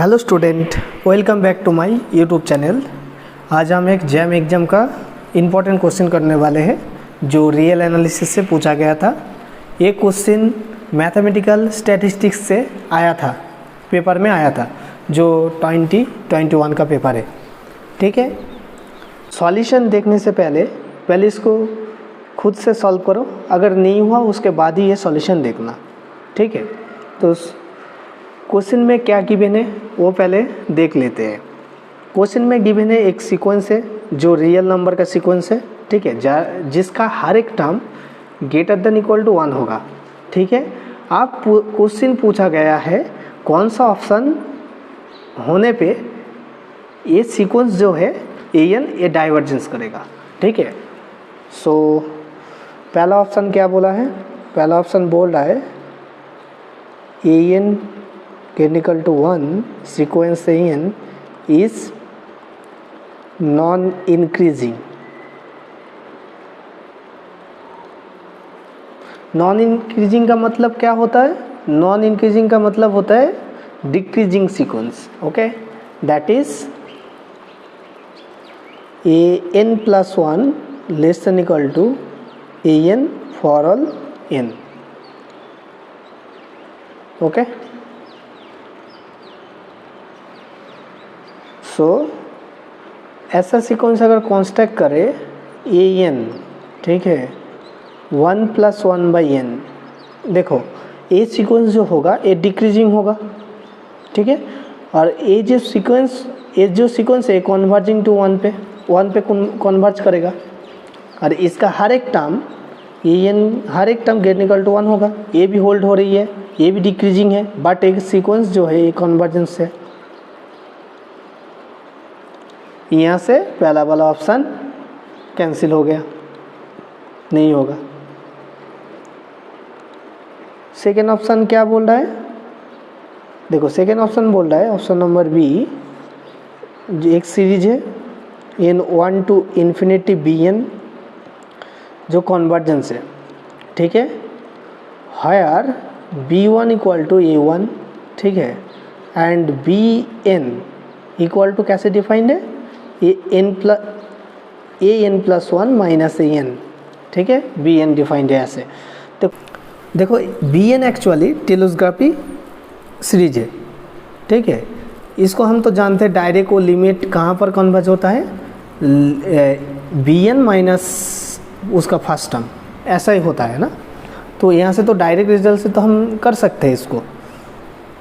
Hello student, welcome back to my YouTube channel. आज हम एक जैम एग्ज़ाम का इम्पॉर्टेंट क्वेश्चन करने वाले हैं जो रियल एनालिसिस से पूछा गया था। ये क्वेश्चन मैथमेटिकल स्टैटिस्टिक्स से आया था, पेपर में आया था जो 2021 का पेपर है। ठीक है, सॉल्यूशन देखने से पहले इसको खुद से सॉल्व करो, अगर नहीं हुआ उसके बाद ही ये सॉल्यूशन देखना। ठीक है, तो क्वेश्चन में क्या गिवन है वो पहले देख लेते हैं। क्वेश्चन में गिवन है एक सीक्वेंस है जो रियल नंबर का सीक्वेंस है। ठीक है, जिसका हर एक term greater than equal to 1 होगा। ठीक है, आप क्वेश्चन पूछा गया है कौन सा ऑप्शन होने पे ये सीक्वेंस जो है एन ये डाइवर्जेंस करेगा। ठीक है, सो पहला ऑप्शन क्या बोला है? पहला ऑप्शन बोल रहा है n equal to 1 sequence n is non increasing. Non increasing का मतलब क्या होता है? नॉन इंक्रीजिंग का मतलब होता है decreasing sequence. Okay, that is n plus 1 less than equal to n for all n. Okay, so ऐसा सीक्वेंस अगर कंस्ट्रक्ट करे ए एन, ठीक है, 1 + 1/n, देखो ये सीक्वेंस जो होगा ये डिक्रीजिंग होगा। ठीक है, और ये जो सीक्वेंस है कन्वर्जिंग टू 1 पे कन्वर्ज करेगा। और इसका हर एक टर्म हर एक टर्म ग्रेटर इक्वल टू 1 होगा। ये भी होल्ड हो रही है, ये भी डिक्रीजिंग है, बट एक सीक्वेंस जो है ये कन्वर्जेंस है। यहाँ से पहला वाला ऑप्शन कैंसिल हो गया, नहीं होगा। सेकेंड ऑप्शन क्या बोल रहा है? देखो सेकेंड ऑप्शन बोल रहा है, ऑप्शन नंबर बी, जो एक सीरीज है n1 to infinity bn जो कन्वर्जेंस है। ठीक है, higher b1 equal to a1, ठीक है, एंड bn इक्वल टू कैसे डिफाइंड है? an + 1 minus an। ठीक है, bn डिफाइंड है ऐसे। तो देखो bn एक्चुअली टेलोग्राफी सीरीज है। ठीक है, इसको हम तो जानते हैं डायरेक्ट वो लिमिट कहाँ पर कन्वर्ज होता है, bn माइनस उसका फर्स्ट टर्म, ऐसा ही होता है ना। तो यहाँ से तो डायरेक्ट रिजल्ट से तो हम कर सकते हैं इसको,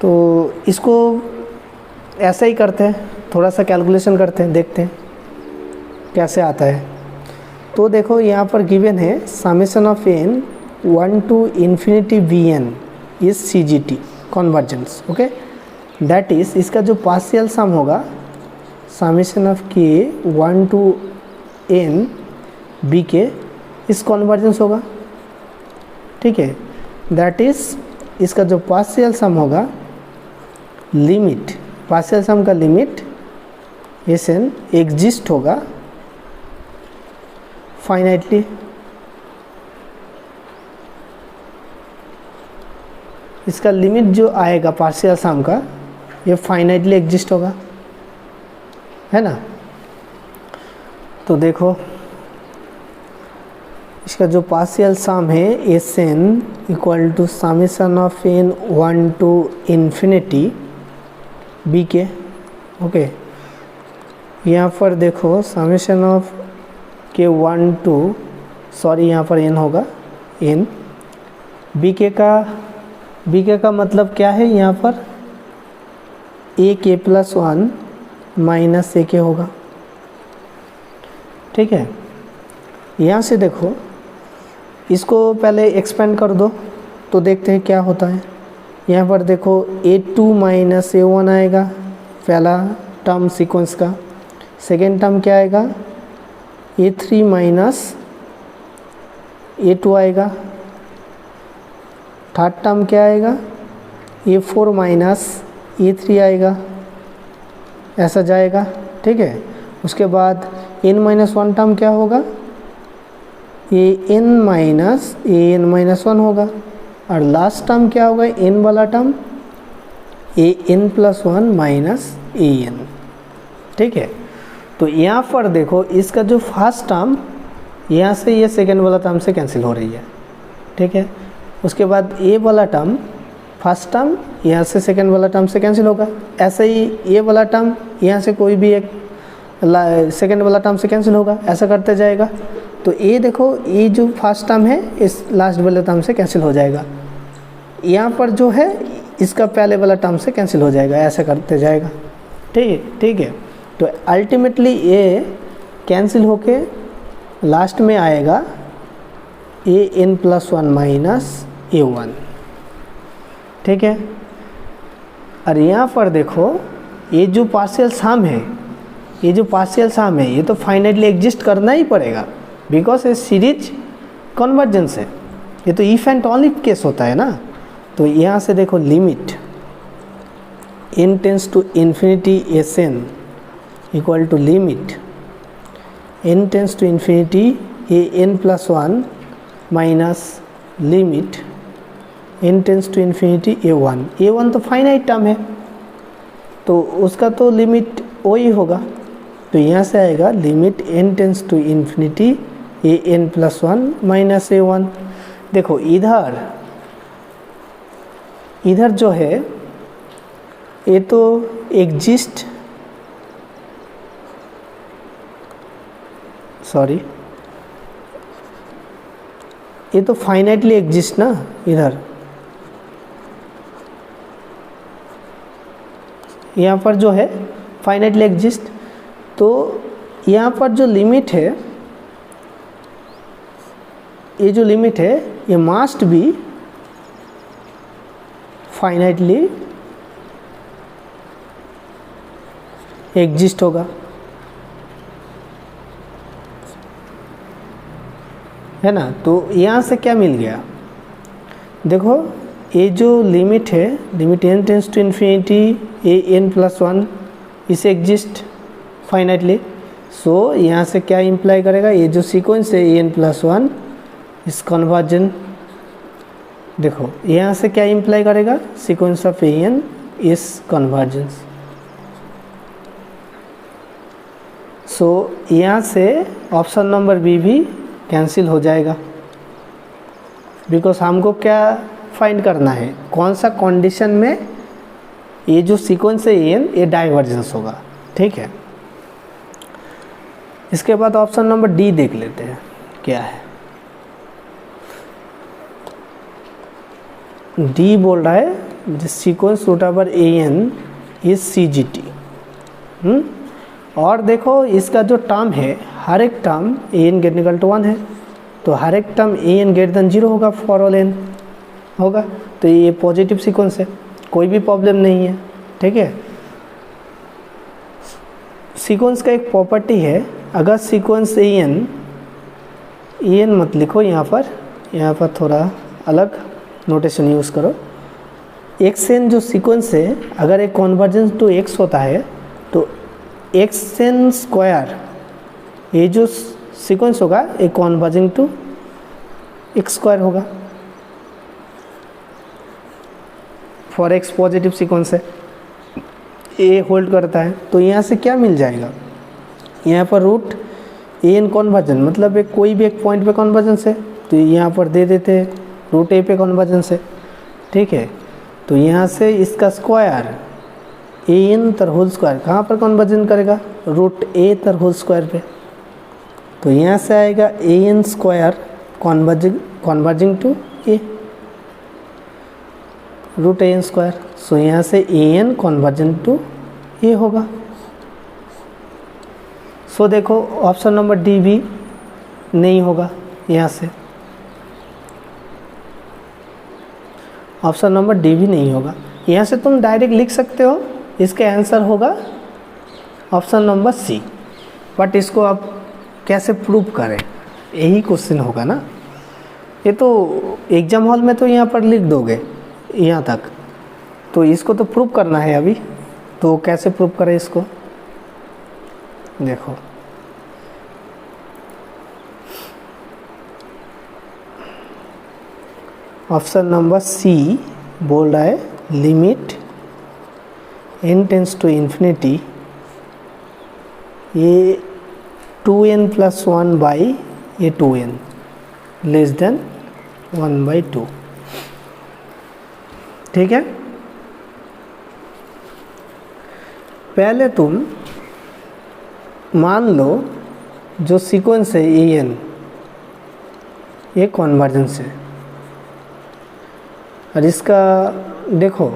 तो इसको ऐसा ही करते हैं, थोड़ा सा कैलकुलेशन करते हैं, देखते हैं कैसे आता है। तो देखो यहाँ पर गिवन है summation of n 1 to infinity bn is CGT convergence. Okay, that is इसका जो पार्शियल सम होगा summation of k 1 to n bk इस कन्वर्जेंस होगा। ठीक है, दैट इज इसका जो पार्शियल सम होगा लिमिट, पार्शियल सम का लिमिट Sn एग्जिस्ट होगा फाइनाइटली। इसका लिमिट जो आएगा पार्शियल सम का ये फाइनाइटली एग्जिस्ट होगा, है ना। तो देखो इसका जो पार्शियल सम है Sn equal to summation of n 1 to infinity bk। Okay, यहाँ पर देखो समेशन ऑफ के 1 to, सॉरी यहाँ पर n होगा, n bk का मतलब क्या है? यहाँ पर ak + 1 माइनस ak होगा। ठीक है, यहाँ से देखो इसको पहले एक्सपेंड कर दो तो देखते हैं क्या होता है। यहाँ पर देखो a2 - a1 आएगा पहला टर्म सीक्वेंस का। सेकेंड टर्म क्या आएगा? a3 - a2 आएगा। थर्ड टर्म क्या आएगा? a4 - a3 आएगा, ऐसा जाएगा। ठीक है, उसके बाद n-1 टर्म क्या होगा? an - 1 होगा। और लास्ट टर्म क्या होगा? n वाला term a n plus one minus A N. ठीक है, तो यहाँ पर देखो इसका जो फर्स्ट टर्म यहाँ से ये सेकेंड वाला टर्म से कैंसिल हो रही है। ठीक है, उसके बाद ए वाला टर्म फर्स्ट टर्म यहाँ से सेकेंड वाला टर्म से कैंसिल होगा। ऐसे ही ये वाला टर्म यहाँ से कोई भी एक सेकेंड वाला टर्म से कैंसिल होगा, ऐसा करते जाएगा। तो ये देखो ये जो फर्स्ट टर्म है इस लास्ट वाले टर्म से कैंसिल हो जाएगा, यहाँ पर जो है इसका पहले वाला टर्म से कैंसिल हो जाएगा, ऐसा करते जाएगा। ठीक है, तो अल्टीमेटली ये कैंसिल होके लास्ट में आएगा a n plus one minus a one. ठीक है, और यहाँ पर देखो ये जो पार्शियल सम है, ये जो पार्शियल सम है ये तो फाइनाइटली एग्जिस्ट करना ही पड़ेगा, बिकॉज ये सीरीज कन्वर्जेंस है, ये तो इफ एंड ओनली केस होता है ना। तो यहाँ से देखो limit n tends to infinity S n equal to limit n tends to infinity a n plus one minus limit n tends to infinity a one तो फाइनाइट टर्म है तो उसका तो लिमिट वही होगा। तो यहाँ से आएगा limit n tends to infinity a n plus one minus a one. देखो इधर जो है ये तो एग्जिस्ट, सॉरी ये तो फाइनाइटली एग्जिस्ट ना, इधर यहाँ पर जो है फाइनाइटली एग्जिस्ट। तो यहाँ पर जो लिमिट है, ये जो लिमिट है ये मस्ट बी फाइनाइटली एग्जिस्ट होगा, है ना। तो यहाँ से क्या मिल गया, देखो ये जो लिमिट है, limit n tends to infinity a n plus one, इसे एग्जिस्ट फाइनाइटली। सो यहाँ से क्या इम्प्लाई करेगा, ये जो सीक्वेंस है a n plus one is convergent. देखो यहाँ से क्या इम्प्लाई करेगा, sequence of a n is convergence. So यहाँ से ऑप्शन नंबर बी भी कैंसिल हो जाएगा, बिकॉज हमको क्या फाइंड करना है, कौन सा कंडीशन में ये जो सीक्वेंस है एन ये डाइवर्जेंस होगा। ठीक है, इसके बाद ऑप्शन नंबर डी देख लेते हैं क्या है। डी बोल रहा है the sequence root over a n is C G T. और देखो इसका जो टर्म है, हर एक term a n greater equal to one है, तो हर एक term a n greater than zero होगा फॉर ऑल एन होगा। तो ये पॉजिटिव सीक्वेंस है, कोई भी प्रॉब्लम नहीं है। ठीक है, सीक्वेंस का एक प्रॉपर्टी है, अगर सीक्वेंस ए एन मत लिखो यहाँ पर थोड़ा अलग नोटेशन यूज़ करो। एक्स एन जो सीक्वेंस है, अगर एक कन्वर्जेंस टू एक्स होता है तो एक्स एन स्क्वायर ये जो सीक्वेंस होगा एक कन्वर्जिंग टू एक्स स्क्वायर होगा, फॉर एक्स पॉजिटिव सीक्वेंस है, ए होल्ड करता है। तो यहाँ से क्या मिल जाएगा, यहाँ पर रूट ए एन कन्वर्जन मतलब एक कोई भी एक पॉइंट पे कन्वर्जेंस है, तो यहाँ पर दे देते हैं रूट ए पे कन्वर्जेंस है। ठीक है, तो यहाँ से इसका स्क्वायर ए एन तर होल स्क्वायर कहाँ पर कन्वर्जन करेगा, रूट ए तर होल स्क्वायर पे। तो यहाँ से आएगा a n square converging to a root a n square. So यहाँ से a n convergence to a होगा। सो देखो ऑप्शन नंबर डी भी नहीं होगा, यहाँ से ऑप्शन नंबर डी भी नहीं होगा। यहाँ से तुम डायरेक्ट लिख सकते हो, इसका आंसर होगा ऑप्शन नंबर सी। बट इसको आप कैसे प्रूव करें, यही क्वेश्चन होगा ना। ये तो एग्जाम हॉल में तो यहाँ पर लिख दोगे यहाँ तक, तो इसको तो प्रूव करना है अभी। तो कैसे प्रूव करें इसको, देखो ऑप्शन नंबर सी बोल रहा है limit n tends to infinity ये 2n प्लस 1 बाई ये 2n लेस देन 1/2, ठीक है। पहले तुम मान लो जो सीक्वेंस है an ये कन्वर्जेंस है, और इसका देखो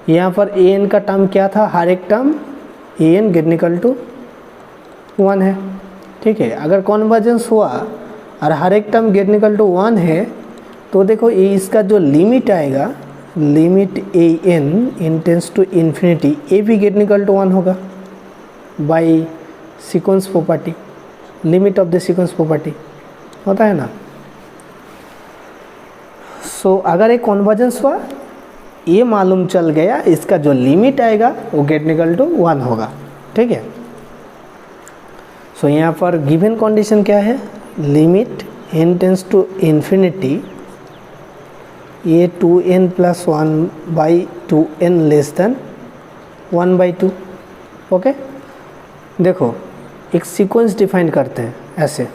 यहाँ पर an का टर्म क्या था, हर एक term an greater equal to 1 है, ठीक है। अगर कन्वर्जेंस हुआ और हर एक टर्म ग्रेटर इक्वल टू 1 है तो देखो ये इसका जो लिमिट आएगा, limit an n tends to infinity a भी ग्रेटर इक्वल टू 1 होगा by sequence property, limit of the sequence property होता है ना। सो अगर एक कन्वर्जेंस हुआ ये मालूम चल गया, इसका जो लिमिट आएगा वो ग्रेटर इक्वल टू 1 होगा, ठीक है। सो यहाँ पर गिवन कंडीशन क्या है, limit n tends to infinity ये 2n plus 1/2n less than 1/2, okay. देखो एक सीक्वेंस डिफाइन करते हैं ऐसे,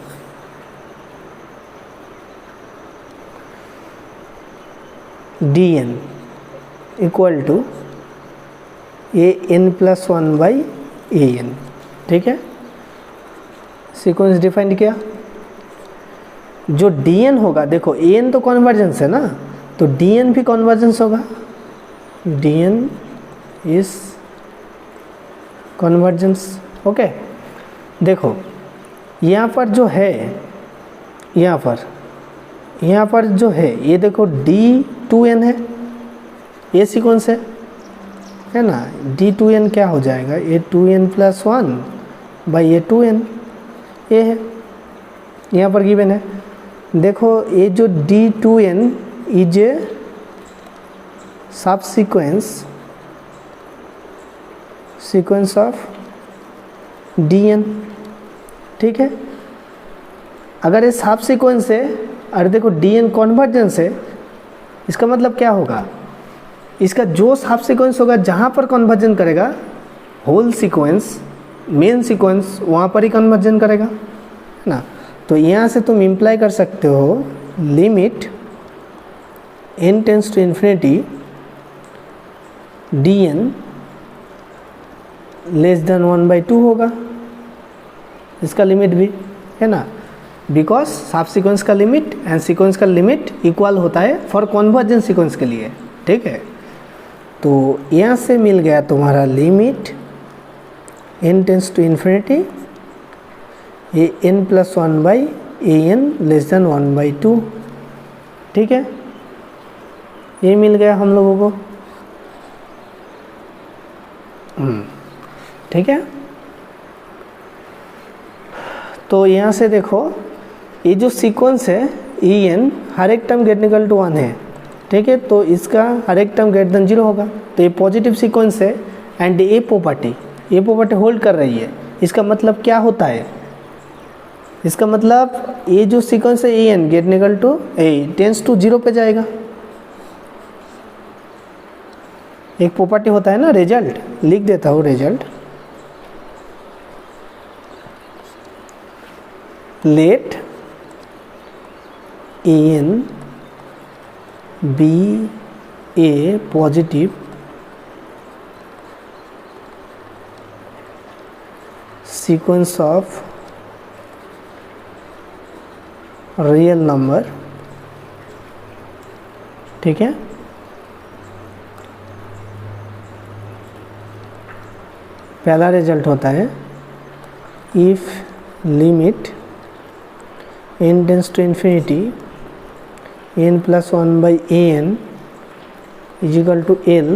dn equal to an plus 1/an, ठीक है। सीक्वेंस डिफाइन किया, जो dn होगा, देखो an तो कन्वर्जेंस है ना, तो dn भी कन्वर्जेंस होगा, dn इज कन्वर्जेंस, ओके। देखो यहाँ पर जो है, यहाँ पर जो है ये देखो d2n है, ये सीक्वेंस है ना, d2n क्या हो जाएगा, ये 2n प्लस 1 बाई ये 2n ये है, यहाँ पर गिवन है। देखो ये जो d2n इज ए सब सीक्वेंस ऑफ dn, ठीक है। अगर ये सब सीक्वेंस है और देखो dn कन्वर्जेंस है, इसका मतलब क्या होगा, इसका जो सब सीक्वेंस होगा जहाँ पर कन्वर्जन करेगा होल सीक्वेंस मेन सीक्वेंस वहाँ पर ही कन्वर्जन करेगा, है ना। तो यहाँ से तुम इम्प्लाई कर सकते हो limit n tends to infinity dn less than 1/2 होगा, इसका लिमिट भी, है ना, बिकॉज सब सीक्वेंस का लिमिट एंड सीक्वेंस का लिमिट इक्वल होता है फॉर कन्वर्जेंस सीक्वेंस के लिए, ठीक है। तो यहाँ से मिल गया तुम्हारा limit n tends to infinity ये n plus 1/an less than 1/2, ठीक है। ये मिल गया हम लोगों को, ठीक है। तो यहाँ से देखो ये जो सीक्वेंस है en हर एक टर्म ग्रेटर इक्वल टू 1 है, ठीक है। तो इसका हर एक टर्म ग्रेटर देन 0 होगा, तो ये पॉजिटिव सीक्वेंस है एंड ये प्रॉपर्टी होल्ड कर रही है। इसका मतलब क्या होता है, इसका मतलब ये जो सीक्वेंस है en greater equal to tends to 0 पे जाएगा। एक प्रॉपर्टी होता है ना, रिजल्ट लिख देता हूँ, result let an be a positive sequence of real number, ठीक है। पहला रिजल्ट होता है if limit n tends to infinity n plus 1/an is equal to l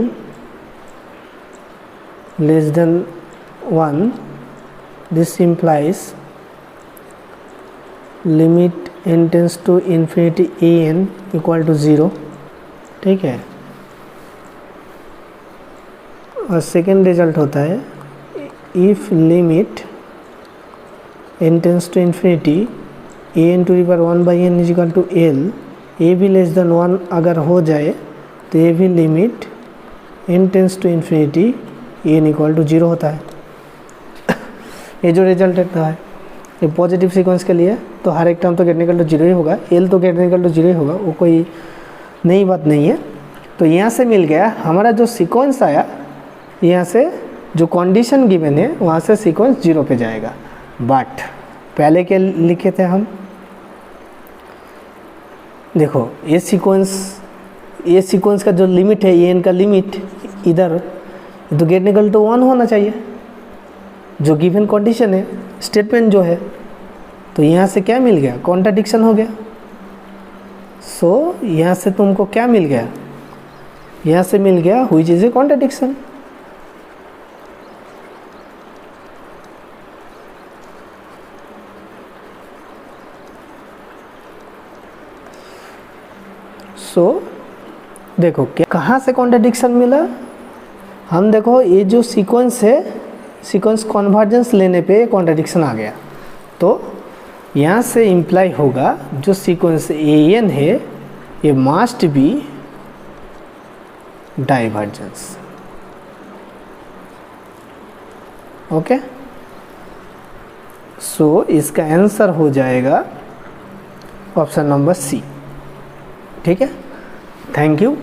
less than 1, this implies limit n tends to infinity an equal to 0, ठीक है। और second result होता है if limit n tends to infinity an to the power 1/n is equal to l, ए भी less than 1 अगर हो जाए तो ये भी limit n tends to infinity a n equal to 0 होता है। ये जो रिजल्ट रहता है ये पॉजिटिव सीक्वेंस के लिए तो हर एक टर्म तो गेट निकल टू 0 ही होगा, एल तो गेट निकल टू 0 ही होगा, वो कोई नई बात नहीं है। तो यहाँ से मिल गया हमारा जो सीक्वेंस आया, यहाँ से जो कंडीशन गिवन है वहाँ से सीक्वेंस 0 पे जाएगा। बट पहले क्या लिखे थे हम, देखो ये सीक्वेंस का जो लिमिट है, ये इनका लिमिट इधर तो गेट निकल टू 1 होना चाहिए, जो गिवन कंडीशन है, स्टेटमेंट जो है। तो यहाँ से क्या मिल गया, कॉन्ट्राडिक्शन हो गया। सो यहाँ से तुमको क्या मिल गया, यहाँ से मिल गया व्हिच इज ए कॉन्ट्राडिक्शन। सो देखो क्या कहाँ से कॉन्ट्राडिक्शन मिला, हम देखो ये जो सीक्वेंस है, सीक्वेंस कन्वर्जेंस लेने पे कॉन्ट्राडिक्शन आ गया। तो यहाँ से इम्प्लाई होगा जो सीक्वेंस AN है ये मस्ट बी डाइवर्जेंस। ओके, सो इसका आंसर हो जाएगा ऑप्शन नंबर सी। ठीक है, थैंक यू।